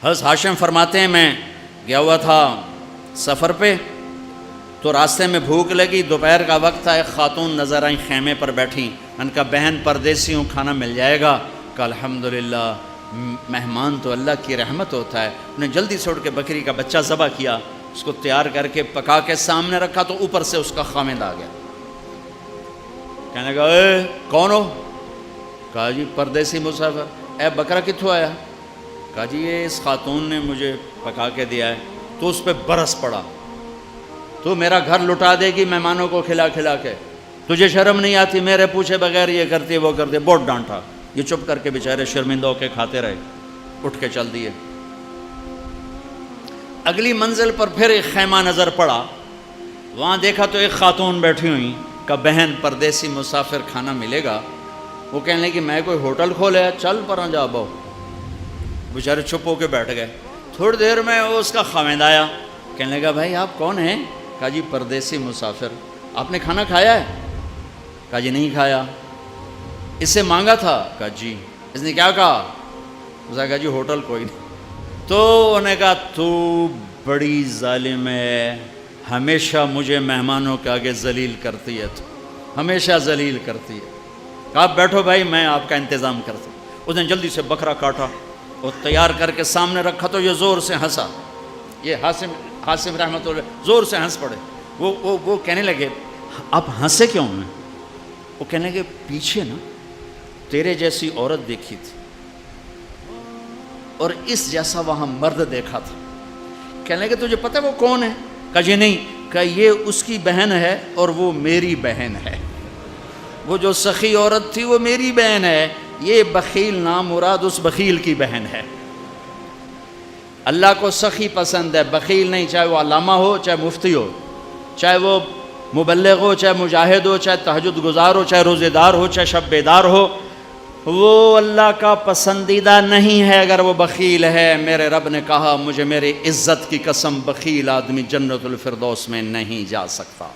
حضرت ہاشم فرماتے ہیں میں گیا ہوا تھا سفر پہ، تو راستے میں بھوک لگی، دوپہر کا وقت تھا، ایک خاتون نظر آئیں خیمے پر بیٹھی، ان کا بہن پردیسی ہوں، کھانا مل جائے گا؟ کہ الحمدللہ، مہمان تو اللہ کی رحمت ہوتا ہے۔ انہیں جلدی سے اٹھ کے بکری کا بچہ ذبح کیا، اس کو تیار کر کے پکا کے سامنے رکھا، تو اوپر سے اس کا خامند آ گیا، کہنے لگا اے کون ہو؟ کہا جی پردیسی مسافر۔ اے بکرا کتھوں آیا؟ کہا جی یہ اس خاتون نے مجھے پکا کے دیا ہے۔ تو اس پہ برس پڑا، تو میرا گھر لٹا دے گی مہمانوں کو کھلا کھلا کے، تجھے شرم نہیں آتی؟ میرے پوچھے بغیر یہ کرتی وہ کرتے، بہت ڈانٹا۔ یہ چپ کر کے بیچارے شرمندہ ہو کے کھاتے رہے، اٹھ کے چل دیے۔ اگلی منزل پر پھر ایک خیمہ نظر پڑا، وہاں دیکھا تو ایک خاتون بیٹھی ہوئی، کہ بہن پردیسی مسافر کھانا ملے گا؟ وہ کہنے لگی میں کوئی ہوٹل کھولے، چل پرا جا بہو۔ بیچارے چپ ہو کے بیٹھ گئے۔ تھوڑی دیر میں وہ اس کا خاوند آیا، کہنے لگا بھائی آپ کون ہیں؟ کہا جی پردیسی مسافر، آپ نے کھانا کھایا ہے؟ کہا جی نہیں کھایا۔ اس سے مانگا تھا؟ کہا جی۔ اس نے کیا کہا؟ اس نے کہا جی ہوٹل کوئی نہیں۔ تو انہوں نے کہا تو بڑی ظالم ہے، ہمیشہ مجھے مہمانوں کے آگے ذلیل کرتی ہے، تو ہمیشہ ذلیل کرتی ہے۔ کہا آپ بیٹھو بھائی میں آپ کا انتظام کرتا ہوں۔ اس نے جلدی سے بکرا کاٹا اور تیار کر کے سامنے رکھا، تو یہ زور سے ہنسا، یہ حاسم رحمۃ اللہ زور سے ہنس پڑے۔ وہ کہنے لگے آپ ہنسے کیوں ہیں؟ وہ کہنے لگے پیچھے نا تیرے جیسی عورت دیکھی تھی اور اس جیسا وہاں مرد دیکھا تھا۔ کہنے لگے تجھے پتہ ہے وہ کون ہے؟ کہا جی نہیں۔ کہا یہ اس کی بہن ہے اور وہ میری بہن ہے، وہ جو سخی عورت تھی وہ میری بہن ہے، یہ بخیل نام مراد اس بخیل کی بہن ہے۔ اللہ کو سخی پسند ہے، بخیل نہیں، چاہے وہ علامہ ہو، چاہے مفتی ہو، چاہے وہ مبلغ ہو، چاہے مجاہد ہو، چاہے تہجد گزار ہو، چاہے روزے دار ہو، چاہے شب بیدار ہو، وہ اللہ کا پسندیدہ نہیں ہے اگر وہ بخیل ہے۔ میرے رب نے کہا مجھے میری عزت کی قسم بخیل آدمی جنت الفردوس میں نہیں جا سکتا۔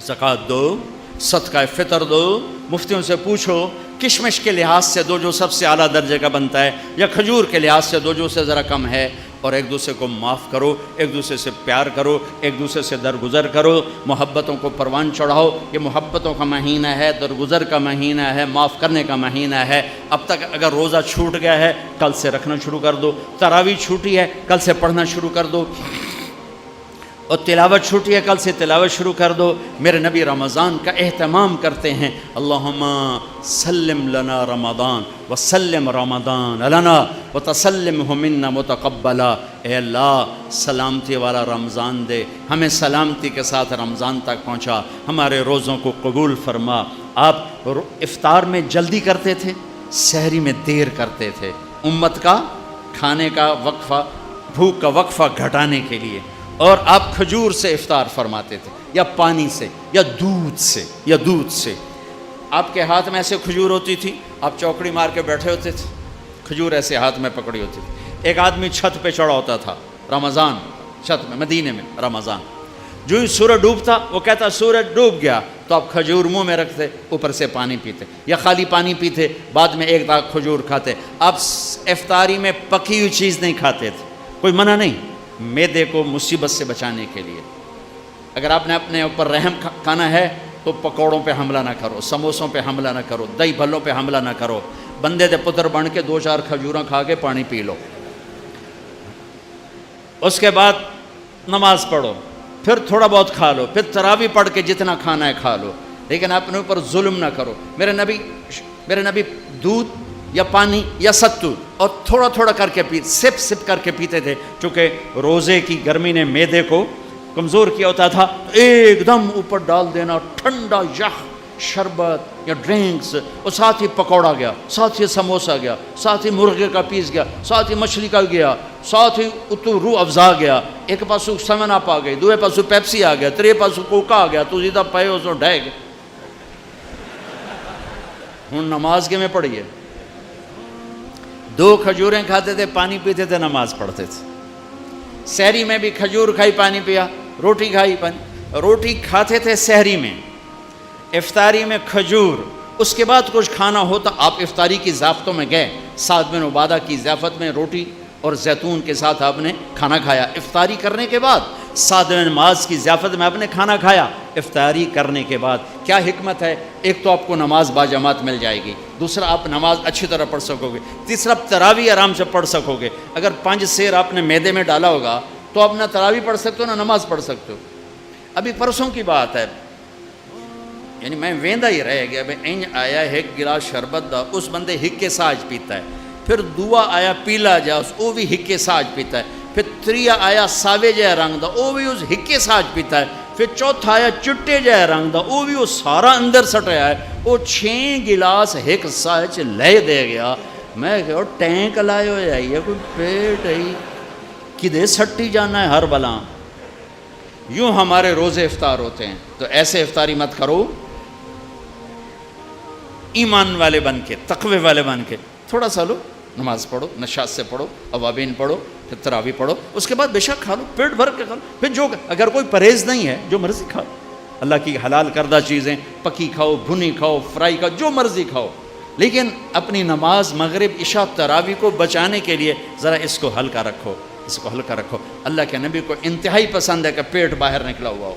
زکوٰۃ دو، صدقہ فطر دو، مفتیوں سے پوچھو کشمش کے لحاظ سے دو جو سب سے اعلیٰ درجے کا بنتا ہے، یا کھجور کے لحاظ سے دو جو سے ذرا کم ہے، اور ایک دوسرے کو معاف کرو، ایک دوسرے سے پیار کرو، ایک دوسرے سے درگزر کرو، محبتوں کو پروان چڑھاؤ۔ یہ محبتوں کا مہینہ ہے، درگزر کا مہینہ ہے، معاف کرنے کا مہینہ ہے۔ اب تک اگر روزہ چھوٹ گیا ہے کل سے رکھنا شروع کر دو، تراویح چھوٹی ہے کل سے پڑھنا شروع کر دو، اور تلاوت چھوٹی ہے کل سے تلاوت شروع کر دو۔ میرے نبی رمضان کا اہتمام کرتے ہیں، اللہم سلم لنا رمضان وسلم رمضان لنا وتسلمہ منا متقبلا۔ اے اللہ سلامتی والا رمضان دے، ہمیں سلامتی کے ساتھ رمضان تک پہنچا، ہمارے روزوں کو قبول فرما۔ آپ افطار میں جلدی کرتے تھے، سحری میں دیر کرتے تھے، امت کا کھانے کا وقفہ، بھوک کا وقفہ گھٹانے کے لیے، اور آپ کھجور سے افطار فرماتے تھے، یا پانی سے، یا دودھ سے۔ آپ کے ہاتھ میں ایسے کھجور ہوتی تھی، آپ چوکڑی مار کے بیٹھے ہوتے تھے، کھجور ایسے ہاتھ میں پکڑی ہوتی تھی۔ ایک آدمی چھت پہ چڑھا ہوتا تھا رمضان، چھت میں، مدینے میں رمضان، جو ہی سورج ڈوبتا وہ کہتا سورج ڈوب گیا، تو آپ کھجور منہ میں رکھتے، اوپر سے پانی پیتے، یا خالی پانی پیتے، بعد میں ایک داغ کھجور کھاتے۔ آپ افطاری میں پکی ہوئی چیز نہیں کھاتے تھے، کوئی منع نہیں، معدے کو مصیبت سے بچانے کے لیے۔ اگر آپ نے اپنے اوپر رحم کھانا ہے تو پکوڑوں پہ حملہ نہ کرو، سموسوں پہ حملہ نہ کرو، دہی بھلوں پہ حملہ نہ کرو، بندے دے پتر بن کے 2-4 کھجوراں کھا کے پانی پی لو، اس کے بعد نماز پڑھو، پھر تھوڑا بہت کھا لو، پھر تراویح پڑھ کے جتنا کھانا ہے کھا لو، لیکن اپنے اوپر ظلم نہ کرو۔ میرے نبی دودھ یا پانی یا ستو اور تھوڑا تھوڑا کر کے سپ کر کے پیتے تھے، چونکہ روزے کی گرمی نے معدے کو کمزور کیا ہوتا تھا، ایک دم اوپر ڈال دینا ٹھنڈا یخ شربت یا ڈرنکس، اور ساتھ ہی پکوڑا گیا، ساتھ ہی سموسا گیا، ساتھ ہی مرغے کا پیس گیا، ساتھ ہی مچھلی کا گیا، ساتھ ہی اتو روح افزا گیا، ایک پاسو سیون اپ آ گئی، دوے پاسو پیپسی آ گیا، ترے پاسو کوکا آ گیا، تو سیدھا پے اس ڈہ گئے۔ ہوں نماز کے میں پڑھیے، 2 کھجوریں کھاتے تھے، پانی پیتے تھے، نماز پڑھتے تھے۔ سحری میں بھی کھجور کھائی، پانی پیا، روٹی کھائی، روٹی کھاتے تھے سحری میں، افطاری میں کھجور، اس کے بعد کچھ کھانا ہوتا۔ آپ افطاری کی ضیافتوں میں گئے، سعد بن عبادہ کی ضیافت میں روٹی اور زیتون کے ساتھ آپ نے کھانا کھایا افطاری کرنے کے بعد، سادہ نماز کی ضیافت میں آپ نے کھانا کھایا افطاری کرنے کے بعد۔ کیا حکمت ہے؟ ایک تو آپ کو نماز باجماعت مل جائے گی، دوسرا آپ نماز اچھی طرح پڑھ سکو گے، تیسرا آپ تراویح آرام سے پڑھ سکو گے۔ اگر 5 سیر آپ نے میدے میں ڈالا ہوگا تو آپ نہ تراویح پڑھ سکتے ہو نہ نماز پڑھ سکتے ہو۔ ابھی پرسوں کی بات ہے، یعنی میں ویندا ہی رہ گیا، بھائی انج آیا ایک گلاس شربت دا، اس بندے ہکے ساج پیتا ہے، پھر دوا آیا پیلا جا، وہ بھی ہکے ساج پیتا ہے، پھر تریا آیا ساوے جہ رنگ دا، وہ بھی اس ہکے ساج پیتا ہے، پھر چوتھا آیا چٹے جہ رنگ دا، وہ بھی وہ سارا اندر سٹیا ہے، وہ 6 گلاس ایک ساج لے دے گیا۔ میں کہ ٹینک لائے ہو جائیے، کوئی پیٹ ہے کدے سٹی جانا ہے ہر بلا۔ یوں ہمارے روزے افطار ہوتے ہیں، تو ایسے افطاری مت کرو، ایمان والے بن کے، تقوی والے بن کے تھوڑا سا لو، نماز پڑھو، نشاط سے پڑھو، اوابین پڑھو، پھر تراویح پڑھو، اس کے بعد بے شک کھا لو، پیٹ بھر کے کھا لو، پھر جو اگر کوئی پرہیز نہیں ہے جو مرضی کھاؤ، اللہ کی حلال کردہ چیزیں پکی کھاؤ، بھنی کھاؤ، فرائی کھاؤ، جو مرضی کھاؤ، لیکن اپنی نماز مغرب عشاء تراویح کو بچانے کے لیے ذرا اس کو ہلکا رکھو، اس کو ہلکا رکھو۔ اللہ کے نبی کو انتہائی پسند ہے کہ پیٹ باہر نکلا ہوا ہو،